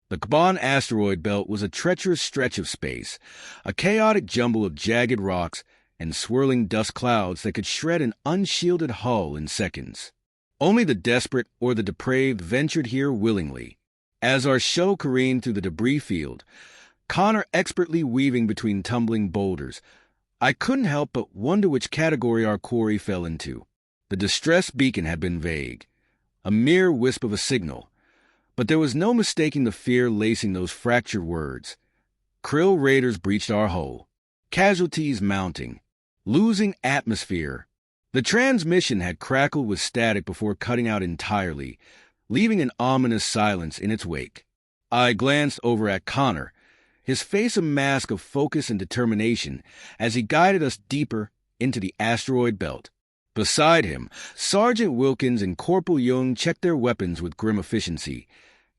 The Kaban asteroid belt was a treacherous stretch of space, a chaotic jumble of jagged rocks and swirling dust clouds that could shred an unshielded hull in seconds. Only the desperate or the depraved ventured here willingly. As our shuttle careened through the debris field, Connor expertly weaving between tumbling boulders, I couldn't help but wonder which category our quarry fell into. The distress beacon had been vague, a mere wisp of a signal, but there was no mistaking the fear lacing those fractured words. Krill raiders breached our hull, casualties mounting, losing atmosphere. The transmission had crackled with static before cutting out entirely, leaving an ominous silence in its wake. I glanced over at Connor, his face a mask of focus and determination as he guided us deeper into the asteroid belt. Beside him, Sergeant Wilkins and Corporal Young checked their weapons with grim efficiency,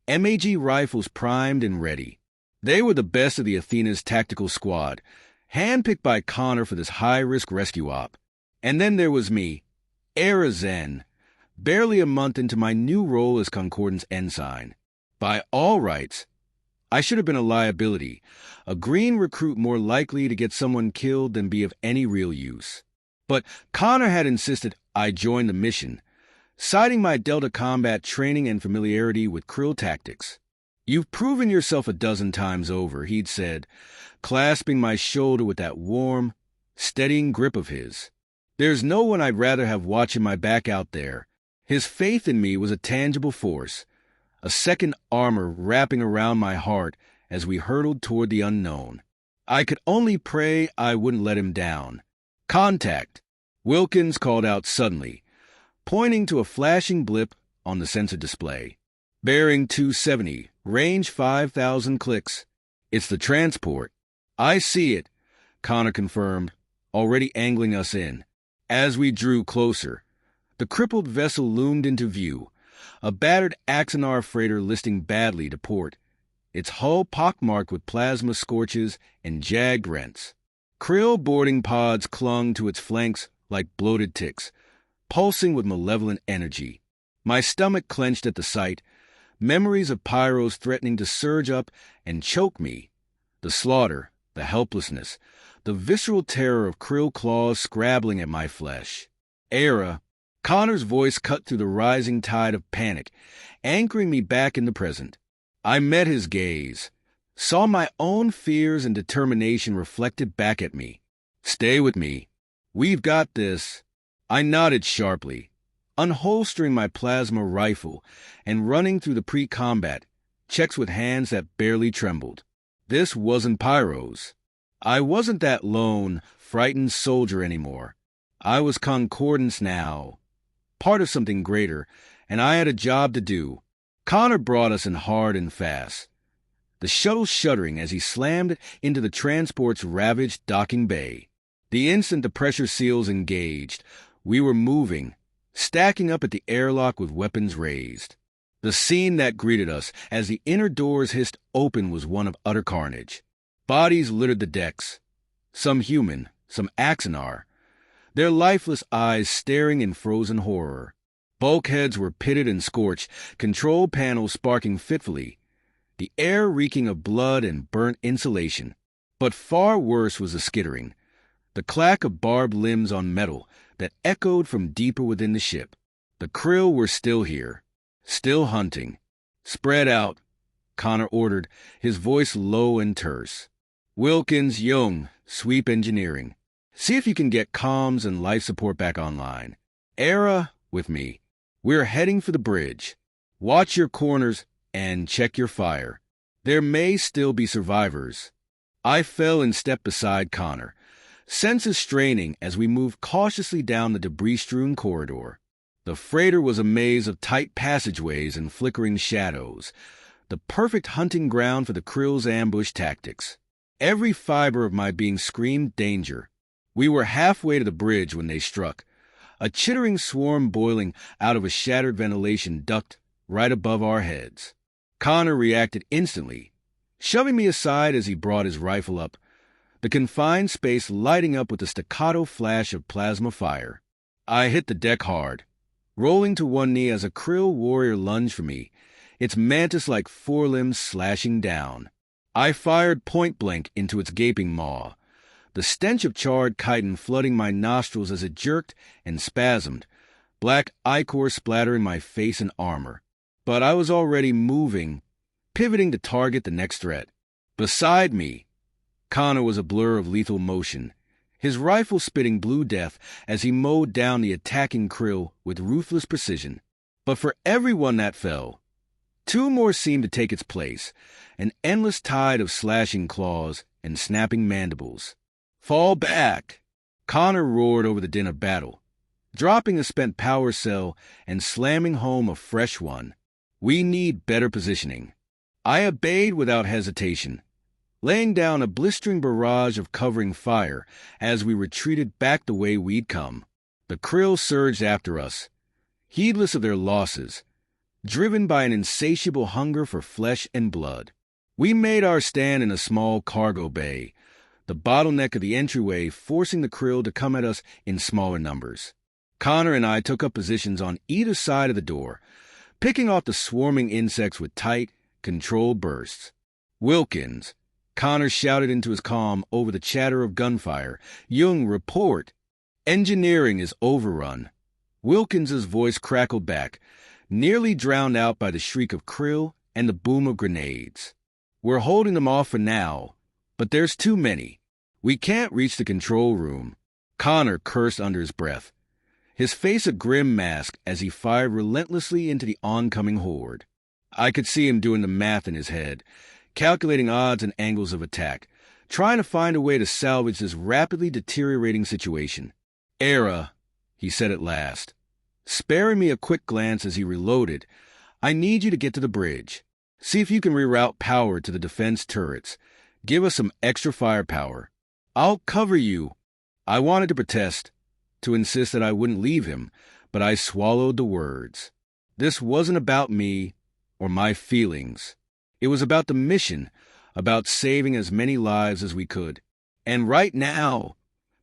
MAG rifles primed and ready. They were the best of the Athena's tactical squad, handpicked by Connor for this high-risk rescue op. And then there was me, Era Zen, barely a month into my new role as Concordance ensign. By all rights, I should have been a liability, a green recruit more likely to get someone killed than be of any real use. But Connor had insisted I join the mission, citing my Delta combat training and familiarity with Krill tactics. "You've proven yourself a dozen times over," he'd said, clasping my shoulder with that warm, steadying grip of his. "There's no one I'd rather have watching my back out there." His faith in me was a tangible force, a second armor wrapping around my heart as we hurtled toward the unknown. I could only pray I wouldn't let him down. "Contact," Wilkins called out suddenly, pointing to a flashing blip on the sensor display. "Bearing 270, range 5,000 clicks. It's the transport." "I see it," Connor confirmed, already angling us in. As we drew closer, the crippled vessel loomed into view, a battered Axanar freighter listing badly to port, its hull pockmarked with plasma scorches and jagged rents. Krill boarding pods clung to its flanks like bloated ticks, pulsing with malevolent energy. My stomach clenched at the sight, memories of pyros threatening to surge up and choke me. The slaughter, the helplessness, the visceral terror of Krill claws scrabbling at my flesh. "Era," Connor's voice cut through the rising tide of panic, anchoring me back in the present. I met his gaze, saw my own fears and determination reflected back at me. "Stay with me. We've got this." I nodded sharply, unholstering my plasma rifle and running through the pre-combat checks with hands that barely trembled. This wasn't pyros. I wasn't that lone, frightened soldier anymore. I was Concordance now, part of something greater, and I had a job to do. Connor brought us in hard and fast, the shuttle shuddering as he slammed it into the transport's ravaged docking bay. The instant the pressure seals engaged, we were moving, stacking up at the airlock with weapons raised. The scene that greeted us as the inner doors hissed open was one of utter carnage. Bodies littered the decks, some human, some Axanar, their lifeless eyes staring in frozen horror. Bulkheads were pitted and scorched, control panels sparking fitfully, the air reeking of blood and burnt insulation. But far worse was the skittering, the clack of barbed limbs on metal that echoed from deeper within the ship. The Krill were still here, still hunting. "Spread out," Connor ordered, his voice low and terse. "Wilkins, Young, sweep engineering. See if you can get comms and life support back online. Era, with me. We're heading for the bridge. Watch your corners and check your fire. There may still be survivors." I fell in step beside Connor, senses straining as we moved cautiously down the debris-strewn corridor. The freighter was a maze of tight passageways and flickering shadows, the perfect hunting ground for the Krill's ambush tactics. Every fiber of my being screamed danger. We were halfway to the bridge when they struck, a chittering swarm boiling out of a shattered ventilation duct right above our heads. Connor reacted instantly, shoving me aside as he brought his rifle up, the confined space lighting up with a staccato flash of plasma fire. I hit the deck hard, rolling to one knee as a Krill warrior lunged for me, its mantis-like forelimbs slashing down. I fired point-blank into its gaping maw, the stench of charred chitin flooding my nostrils as it jerked and spasmed, black ichor splattering my face and armor. But I was already moving, pivoting to target the next threat. Beside me, Connor was a blur of lethal motion, his rifle spitting blue death as he mowed down the attacking krill with ruthless precision. But for everyone that fell, two more seemed to take its place, an endless tide of slashing claws and snapping mandibles. "Fall back!" Connor roared over the din of battle, dropping a spent power cell and slamming home a fresh one. "We need better positioning." I obeyed without hesitation, laying down a blistering barrage of covering fire as we retreated back the way we'd come. The krill surged after us, heedless of their losses, driven by an insatiable hunger for flesh and blood. We made our stand in a small cargo bay, the bottleneck of the entryway forcing the krill to come at us in smaller numbers. Connor and I took up positions on either side of the door, picking off the swarming insects with tight, controlled bursts. "Wilkins," Connor shouted into his comm over the chatter of gunfire. "Jung, report. Engineering is overrun." Wilkins's voice crackled back, nearly drowned out by the shriek of krill and the boom of grenades. "We're holding them off for now, but there's too many. We can't reach the control room." Connor cursed under his breath, his face a grim mask as he fired relentlessly into the oncoming horde. I could see him doing the math in his head, calculating odds and angles of attack, trying to find a way to salvage this rapidly deteriorating situation. "Era," he said at last, sparing me a quick glance as he reloaded, "I need you to get to the bridge. See if you can reroute power to the defense turrets. Give us some extra firepower." "I'll cover you." I wanted to protest, to insist that I wouldn't leave him, but I swallowed the words. This wasn't about me or my feelings. It was about the mission, about saving as many lives as we could. And right now,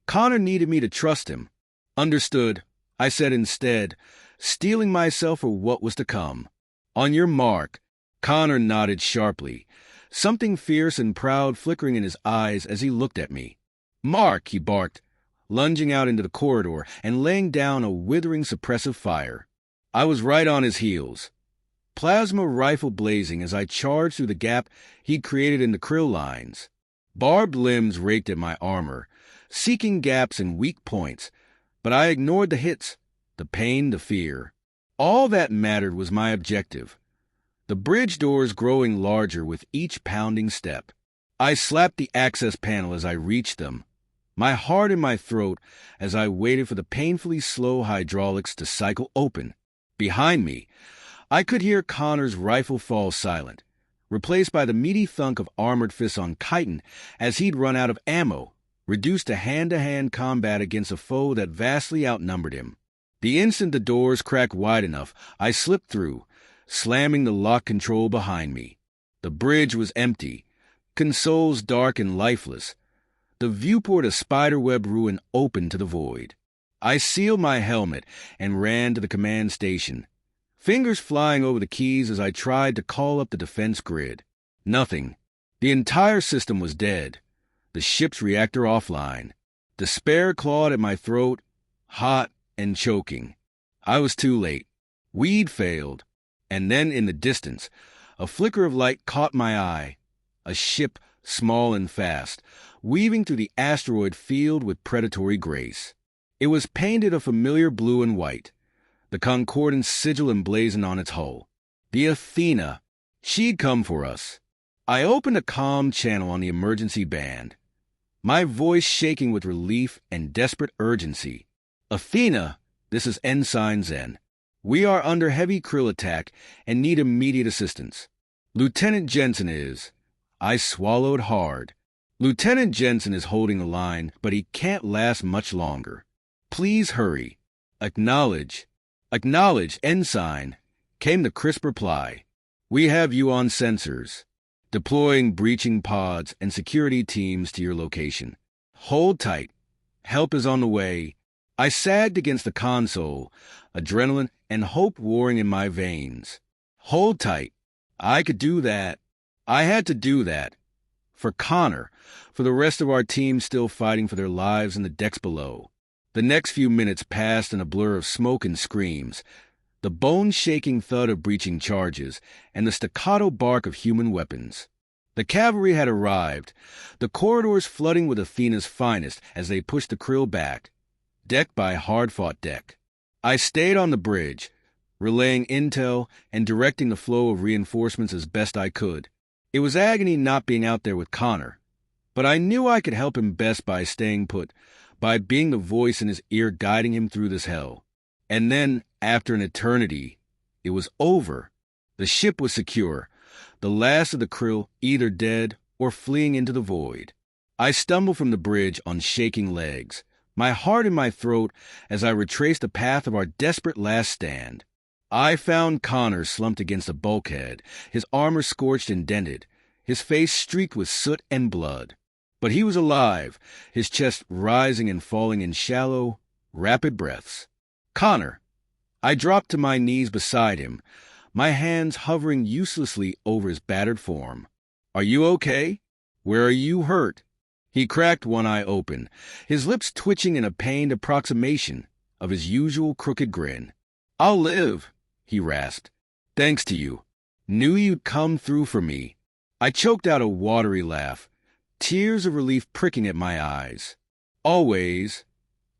Connor needed me to trust him. "Understood," I said instead, steeling myself for what was to come. "On your mark." Connor nodded sharply, something fierce and proud flickering in his eyes as he looked at me. "Mark," he barked, lunging out into the corridor and laying down a withering suppressive fire. I was right on his heels, plasma rifle blazing as I charged through the gap he'd created in the krill lines. Barbed limbs raked at my armor, seeking gaps and weak points, but I ignored the hits, the pain, the fear. All that mattered was my objective, the bridge doors growing larger with each pounding step. I slapped the access panel as I reached them, my heart in my throat as I waited for the painfully slow hydraulics to cycle open. Behind me, I could hear Connor's rifle fall silent, replaced by the meaty thunk of armored fists on chitin as he'd run out of ammo, reduced to hand-to-hand combat against a foe that vastly outnumbered him. The instant the doors cracked wide enough, I slipped through, slamming the lock control behind me. The bridge was empty, consoles dark and lifeless, the viewport a spiderweb ruin open to the void. I sealed my helmet and ran to the command station, fingers flying over the keys as I tried to call up the defense grid. Nothing. The entire system was dead, the ship's reactor offline. Despair clawed at my throat, hot and choking. I was too late. We'd failed. And then in the distance, a flicker of light caught my eye. A ship, small and fast, weaving through the asteroid field with predatory grace. It was painted a familiar blue and white, the concordant sigil emblazoned on its hull. The Athena. She'd come for us. I opened a comm channel on the emergency band, my voice shaking with relief and desperate urgency. "Athena, this is Ensign Zen. We are under heavy krill attack and need immediate assistance. Lieutenant Jensen is..." I swallowed hard. Lieutenant Jensen is holding the line, but he can't last much longer. "Please hurry." "Acknowledge." "Acknowledge, Ensign," came the crisp reply. "We have you on sensors. Deploying breaching pods and security teams to your location. Hold tight. Help is on the way." I sagged against the console, adrenaline and hope warring in my veins. "Hold tight." I could do that. I had to do that. For Connor, for the rest of our team still fighting for their lives in the decks below. The next few minutes passed in a blur of smoke and screams, the bone-shaking thud of breaching charges, and the staccato bark of human weapons. The cavalry had arrived, the corridors flooding with Athena's finest as they pushed the krill back, deck by hard-fought deck. I stayed on the bridge, relaying intel and directing the flow of reinforcements as best I could. It was agony not being out there with Connor, but I knew I could help him best by staying put, by being the voice in his ear guiding him through this hell. And then, after an eternity, it was over. The ship was secure, the last of the krill either dead or fleeing into the void. I stumbled from the bridge on shaking legs, my heart in my throat as I retraced the path of our desperate last stand. I found Connor slumped against a bulkhead, his armor scorched and dented, his face streaked with soot and blood. But he was alive, his chest rising and falling in shallow, rapid breaths. Connor! I dropped to my knees beside him, my hands hovering uselessly over his battered form. Are you okay? Where are you hurt? He cracked one eye open, his lips twitching in a pained approximation of his usual crooked grin. I'll live, he rasped. Thanks to you. Knew you'd come through for me. I choked out a watery laugh, tears of relief pricking at my eyes. Always,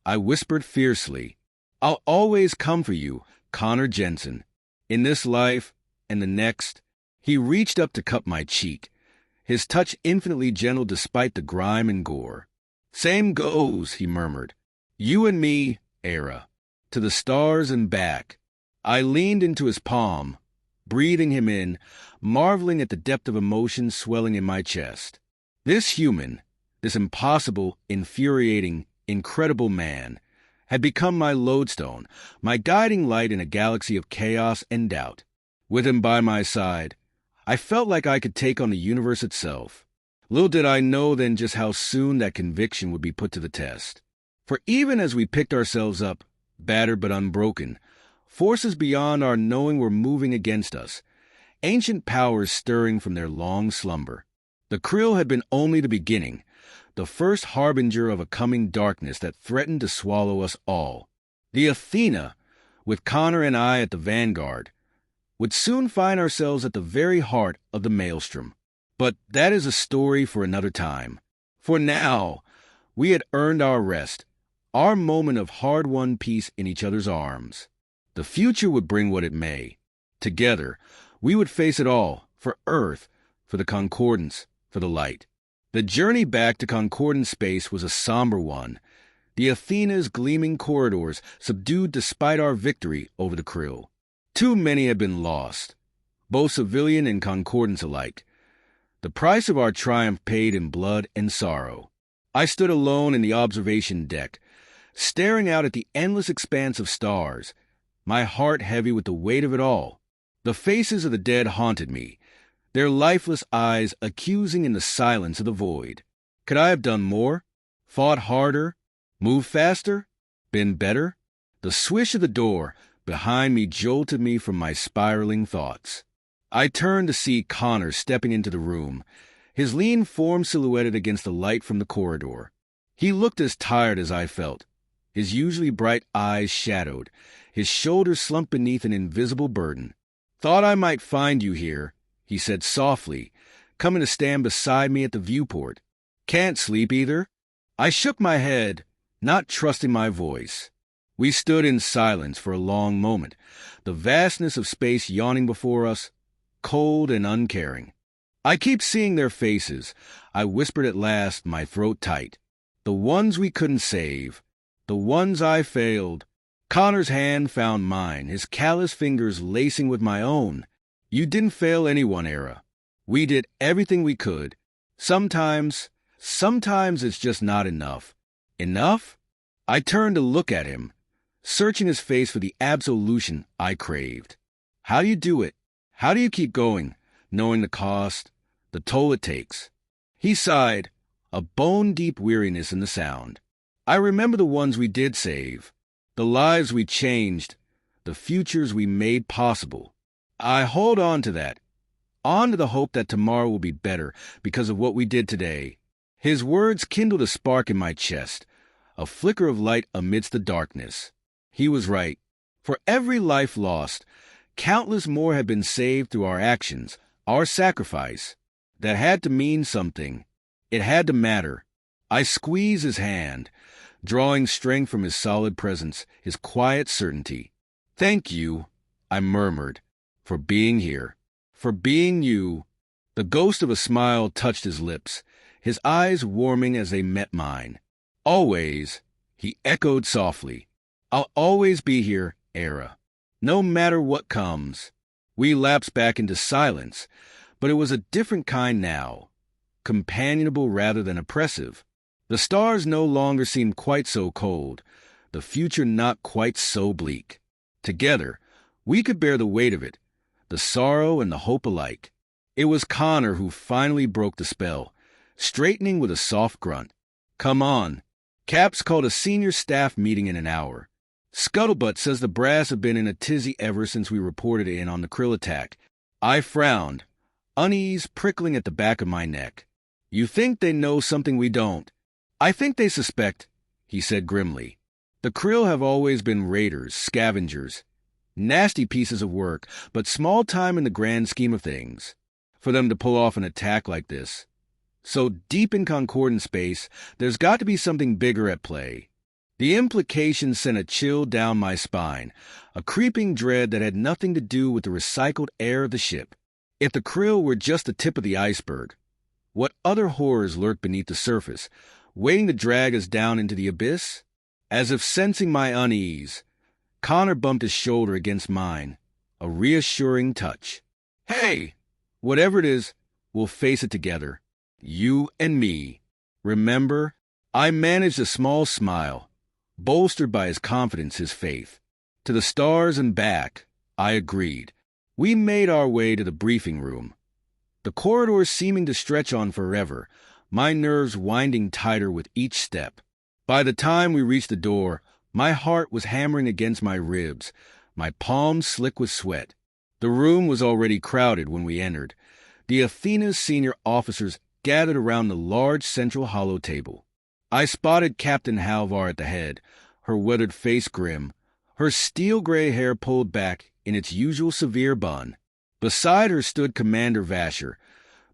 I whispered fiercely, I'll always come for you, Connor Jensen. In this life and the next. He reached up to cup my cheek, his touch infinitely gentle despite the grime and gore. Same goes, he murmured. You and me, Era. To the stars and back. I leaned into his palm, breathing him in, marveling at the depth of emotion swelling in my chest. This human, this impossible, infuriating, incredible man, had become my lodestone, my guiding light in a galaxy of chaos and doubt. With him by my side, I felt like I could take on the universe itself. Little did I know then just how soon that conviction would be put to the test. For even as we picked ourselves up, battered but unbroken, forces beyond our knowing were moving against us, ancient powers stirring from their long slumber. The krill had been only the beginning, the first harbinger of a coming darkness that threatened to swallow us all. The Athena, with Connor and I at the vanguard, would soon find ourselves at the very heart of the maelstrom. But that is a story for another time. For now, we had earned our rest, our moment of hard-won peace in each other's arms. The future would bring what it may. Together, we would face it all, for Earth, for the Concordance, for the light. The journey back to Concordance space was a somber one, the Athena's gleaming corridors subdued despite our victory over the krill. Too many had been lost, both civilian and Concordance alike. The price of our triumph paid in blood and sorrow. I stood alone in the observation deck, staring out at the endless expanse of stars, my heart heavy with the weight of it all. The faces of the dead haunted me, their lifeless eyes accusing in the silence of the void. Could I have done more? Fought harder? Moved faster? Been better? The swish of the door behind me jolted me from my spiraling thoughts. I turned to see Connor stepping into the room, his lean form silhouetted against the light from the corridor. He looked as tired as I felt, his usually bright eyes shadowed, his shoulders slumped beneath an invisible burden. Thought I might find you here, he said softly, coming to stand beside me at the viewport. Can't sleep either? I shook my head, not trusting my voice. We stood in silence for a long moment, the vastness of space yawning before us, cold and uncaring. I keep seeing their faces, I whispered at last, my throat tight. The ones we couldn't save, the ones I failed. Connor's hand found mine, his callous fingers lacing with my own. You didn't fail anyone, Era. We did everything we could. Sometimes it's just not enough. Enough? I turned to look at him, searching his face for the absolution I craved. How do you do it? How do you keep going, knowing the cost, the toll it takes? He sighed, a bone-deep weariness in the sound. I remember the ones we did save, the lives we changed, the futures we made possible. I hold on to that, On to the hope that tomorrow will be better because of what we did today. His words kindled a spark in my chest, a flicker of light amidst the darkness. He was right. For every life lost, countless more had been saved through our actions, our sacrifice. That had to mean something. It had to matter. I squeezed his hand, drawing strength from his solid presence, his quiet certainty. "Thank you," I murmured, "for being here. For being you." The ghost of a smile touched his lips, his eyes warming as they met mine. "Always," he echoed softly. "I'll always be here, Era. No matter what comes." We lapsed back into silence, but it was a different kind now, companionable rather than oppressive. The stars no longer seemed quite so cold, the future not quite so bleak. Together, we could bear the weight of it, the sorrow and the hope alike. It was Connor who finally broke the spell, straightening with a soft grunt. "Come on. Cap's called a senior staff meeting in an hour. Scuttlebutt says the brass have been in a tizzy ever since we reported in on the krill attack." I frowned, unease prickling at the back of my neck. "You think they know something we don't?" "I think they suspect," he said grimly. "The krill have always been raiders, scavengers. Nasty pieces of work, but small time in the grand scheme of things. For them to pull off an attack like this. So deep in Concordant space, there's got to be something bigger at play." The implication sent a chill down my spine, a creeping dread that had nothing to do with the recycled air of the ship. If the krill were just the tip of the iceberg, what other horrors lurked beneath the surface, waiting to drag us down into the abyss? As if sensing my unease, Connor bumped his shoulder against mine, a reassuring touch. "Hey, whatever it is, we'll face it together. You and me. Remember?" I managed a small smile, bolstered by his confidence, his faith. "To the stars and back," I agreed. We made our way to the briefing room, the corridor seeming to stretch on forever, my nerves winding tighter with each step. By the time we reached the door, my heart was hammering against my ribs, my palms slick with sweat. The room was already crowded when we entered. The Athena's senior officers gathered around the large central hollow table. I spotted Captain Halvar at the head, her weathered face grim, her steel-gray hair pulled back in its usual severe bun. Beside her stood Commander Vasher,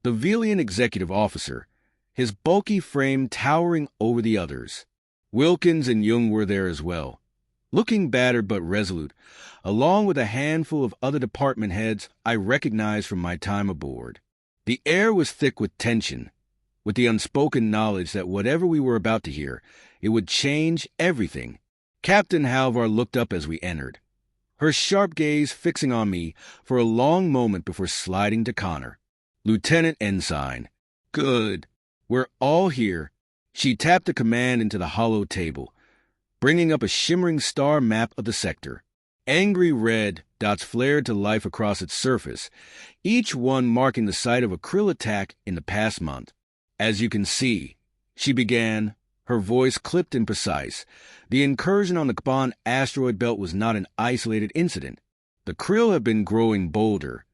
the Velian executive officer, his bulky frame towering over the others. Wilkins and Jung were there as well, looking battered but resolute, along with a handful of other department heads I recognized from my time aboard. The air was thick with tension, with the unspoken knowledge that whatever we were about to hear, it would change everything. Captain Halvar looked up as we entered, her sharp gaze fixing on me for a long moment before sliding to Connor. "Lieutenant Ensign." "Good. We're all here." She tapped the command into the hollow table, bringing up a shimmering star map of the sector. Angry red dots flared to life across its surface, each one marking the site of a krill attack in the past month. "As you can see," she began, her voice clipped and precise, "the incursion on the Kaban asteroid belt was not an isolated incident. The krill have been growing bolder,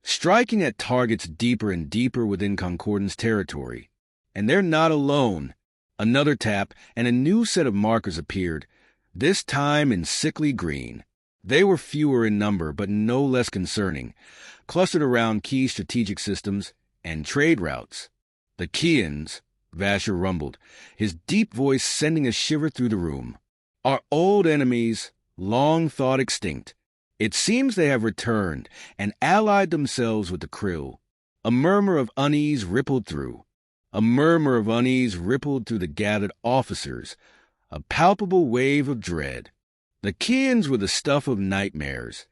striking at targets deeper and deeper within Concordance territory. And they're not alone." Another tap, and a new set of markers appeared, this time in sickly green. They were fewer in number, but no less concerning, clustered around key strategic systems and trade routes. "The Kians," Vasher rumbled, his deep voice sending a shiver through the room, "are old enemies, long thought extinct. It seems they have returned and allied themselves with the krill." A murmur of unease rippled through. A murmur of unease rippled through the gathered officers, a palpable wave of dread. The Kians were the stuff of nightmares,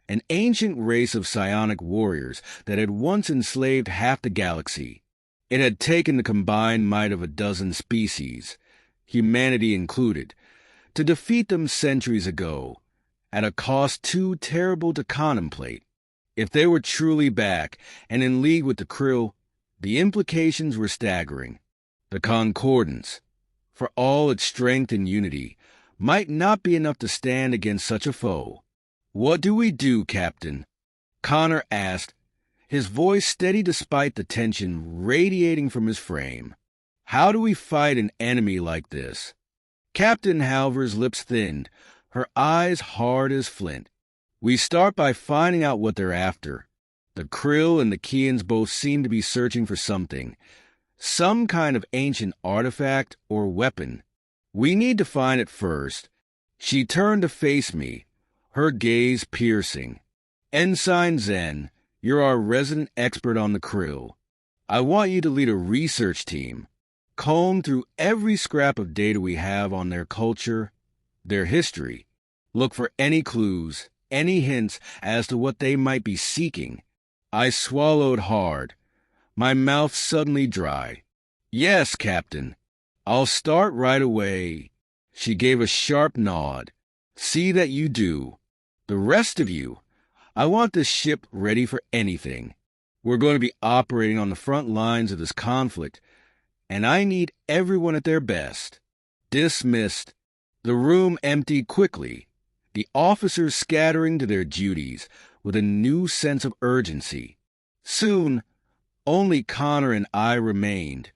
an ancient race of psionic warriors that had once enslaved half the galaxy. It had taken the combined might of a dozen species, humanity included, to defeat them centuries ago, at a cost too terrible to contemplate. If they were truly back and in league with the krill, the implications were staggering. The Concordance, for all its strength and unity, might not be enough to stand against such a foe. "What do we do, Captain?" Connor asked, his voice steady despite the tension radiating from his frame. How do we fight an enemy like this? Captain Halver's lips thinned, her eyes hard as flint. We start by finding out what they're after. The Krill and the Kians both seem to be searching for something, some kind of ancient artifact or weapon. We need to find it first. She turned to face me, her gaze piercing. Ensign Zen, you're our resident expert on the Krill. I want you to lead a research team. Comb through every scrap of data we have on their culture, their history. Look for any clues, any hints as to what they might be seeking. I swallowed hard, my mouth suddenly dry. Yes, Captain. I'll start right away. She gave a sharp nod. See that you do. The rest of you, I want this ship ready for anything. We're going to be operating on the front lines of this conflict, and I need everyone at their best. Dismissed. The room emptied quickly, the officers scattering to their duties with a new sense of urgency. Soon, only Connor and I remained,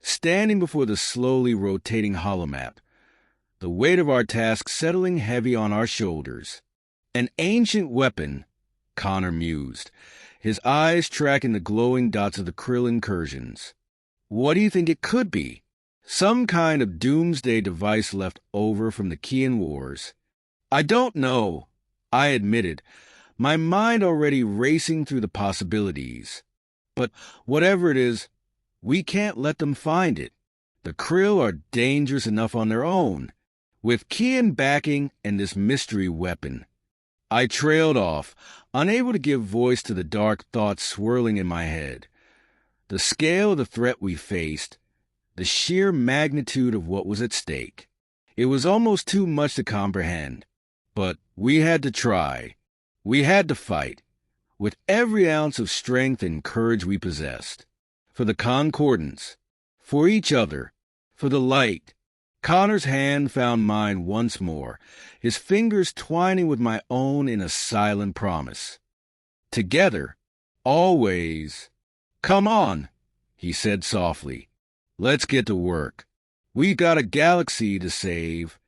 standing before the slowly rotating holomap, the weight of our task settling heavy on our shoulders. An ancient weapon, Connor mused, his eyes tracking the glowing dots of the Krill incursions. What do you think it could be? Some kind of doomsday device left over from the Kian Wars. I don't know, I admitted, my mind already racing through the possibilities. But whatever it is, we can't let them find it. The Krill are dangerous enough on their own, with Kian backing and this mystery weapon. I trailed off, unable to give voice to the dark thoughts swirling in my head. The scale of the threat we faced, the sheer magnitude of what was at stake. It was almost too much to comprehend. But we had to try. We had to fight, with every ounce of strength and courage we possessed. For the Concordance, for each other, for the light. Connor's hand found mine once more, his fingers twining with my own in a silent promise. Together, always. Come on, he said softly. Let's get to work. We've got a galaxy to save,